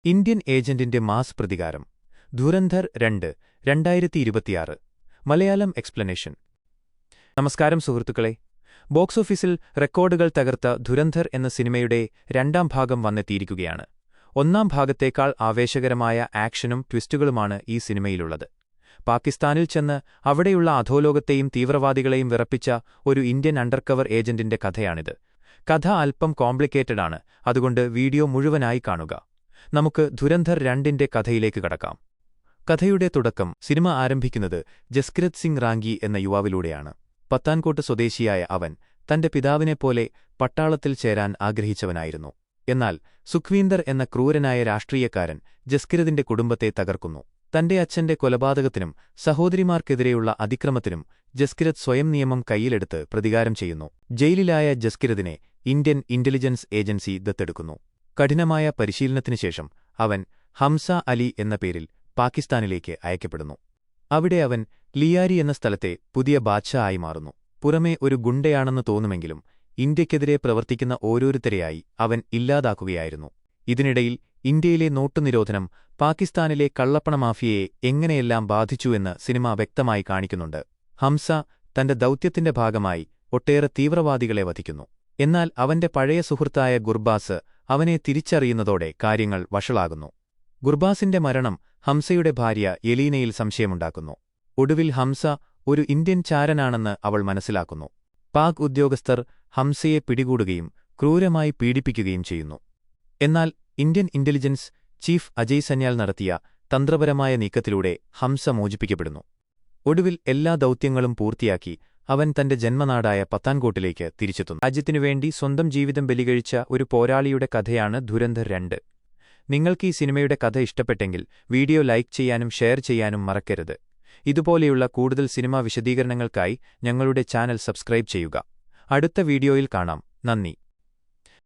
Indian ഏജന്റിന്റെ mass പ്രതികാരം Dhurandhar 2 2026 Malayalam explanation. നമസ്കാരം സുഹൃത്തുക്കളെ. ബോക്സ് ഓഫീസിൽ റെക്കോർഡുകൾ തകർത്ത ധുരന്ധർ എന്ന സിനിമയുടെ രണ്ടാം ഭാഗം വന്നെത്തിയിരിക്കുകയാണ്. ഒന്നാം ഭാഗത്തേക്കാൾ ആവേശകരമായ ആക്ഷനും ട്വിസ്റ്റുകളുമാണ് ഈ സിനിമയിലുള്ളത്. പാകിസ്ഥാനിൽ ചെന്ന് അവിടെയുള്ള അധോലോകത്തെയും തീവ്രവാദികളെയും വിറപ്പിച്ച ഒരു ഇന്ത്യൻ അണ്ടർകവർ ഏജന്റിന്റെ കഥയാണിത്. കഥ അല്പം കോംപ്ലിക്കേറ്റഡാണ്, അതുകൊണ്ട് വീഡിയോ മുഴുവനായി കാണുക. നമുക്ക് ധുരന്ധർ 2ന്റെ കഥയിലേക്ക് കടക്കാം. കഥയുടെ തുടക്കം സിനിമ ആരംഭിക്കുന്നത് ജസ്കിരത് സിംഗ് റാങ്കി എന്ന യുവാവിലൂടെയാണ്. പത്താൻകോട്ട് സ്വദേശിയായ അവൻ തന്റെ പിതാവിനെപ്പോലെ പട്ടാളത്തിൽ ചേരാൻ ആഗ്രഹിച്ചവനായിരുന്നു. എന്നാൽ സുഖ്വീന്ദർ എന്ന ക്രൂരനായ രാഷ്ട്രീയക്കാരൻ ജസ്കിരതിന്റെ കുടുംബത്തെ തകർക്കുന്നു. തന്റെ അച്ഛന്റെ കൊലപാതകത്തിനും സഹോദരിമാർക്കെതിരെയുള്ള അതിക്രമത്തിനും ജസ്കിരത് സ്വയം നിയമം കൈയിലെടുത്ത് പ്രതികാരം ചെയ്യുന്നു. ജയിലിലായ ജസ്കിരതിനെ ഇന്ത്യൻ ഇന്റലിജൻസ് ഏജൻസി ദത്തെടുക്കുന്നു. കഠിനമായ പരിശീലനത്തിനുശേഷം അവൻ ഹംസ അലി എന്ന പേരിൽ പാകിസ്ഥാനിലേക്ക് അയക്കപ്പെടുന്നു. അവിടെ അവൻ ലിയാരി എന്ന സ്ഥലത്തെ പുതിയ ബാദ്ഷാ ആയി മാറുന്നു. പുറമേ ഒരു ഗുണ്ടയാണെന്ന് തോന്നുമെങ്കിലും ഇന്ത്യക്കെതിരെ പ്രവർത്തിക്കുന്ന ഓരോരുത്തരെയായി അവൻ ഇല്ലാതാക്കുകയായിരുന്നു. ഇതിനിടയിൽ ഇന്ത്യയിലെ നോട്ടുനിരോധനം പാകിസ്ഥാനിലെ കള്ളപ്പണ മാഫിയയെ എങ്ങനെയെല്ലാം ബാധിച്ചുവെന്ന് സിനിമ വ്യക്തമായി കാണിക്കുന്നുണ്ട്. ഹംസ തന്റെ ദൗത്യത്തിന്റെ ഭാഗമായി ഒട്ടേറെ തീവ്രവാദികളെ വധിക്കുന്നു. എന്നാൽ അവന്റെ പഴയ സുഹൃത്തായ ഗുർബാസ് അവനെ തിരിച്ചറിയുന്നതോടെ കാര്യങ്ങൾ വഷളാകുന്നു. ഗുർബാസിന്റെ മരണം ഹംസയുടെ ഭാര്യ യെലീനയിൽ സംശയമുണ്ടാക്കുന്നു. ഒടുവിൽ ഹംസ ഒരു ഇന്ത്യൻ ചാരനാണെന്ന് അവൾ മനസ്സിലാക്കുന്നു. പാക് ഉദ്യോഗസ്ഥർ ഹംസയെ പിടികൂടുകയും ക്രൂരമായി പീഡിപ്പിക്കുകയും ചെയ്യുന്നു. എന്നാൽ Indian intelligence chief Ajay Sanyal നടത്തിയ തന്ത്രപരമായ നീക്കത്തിലൂടെ ഹംസ മോചിപ്പിക്കപ്പെടുന്നു. ഒടുവിൽ എല്ലാ ദൗത്യങ്ങളും പൂർത്തിയാക്കി അവൻ തന്റെ ജന്മനാടായ പത്താൻകോട്ടിലേക്ക് തിരിച്ചെത്തുന്നു. രാജ്യത്തിനുവേണ്ടി സ്വന്തം ജീവിതം ബലികഴിച്ച ഒരു പോരാളിയുടെ കഥയാണ് ധുരന്ധർ 2. നിങ്ങൾക്ക് ഈ സിനിമയുടെ കഥ ഇഷ്ടപ്പെട്ടെങ്കിൽ വീഡിയോ ലൈക്ക് ചെയ്യാനും ഷെയർ ചെയ്യാനും മറക്കരുത്. ഇതുപോലെയുള്ള കൂടുതൽ സിനിമാ വിശദീകരണങ്ങൾക്കായി ഞങ്ങളുടെ ചാനൽ സബ്സ്ക്രൈബ് ചെയ്യുക. അടുത്ത വീഡിയോയിൽ കാണാം. നന്ദി.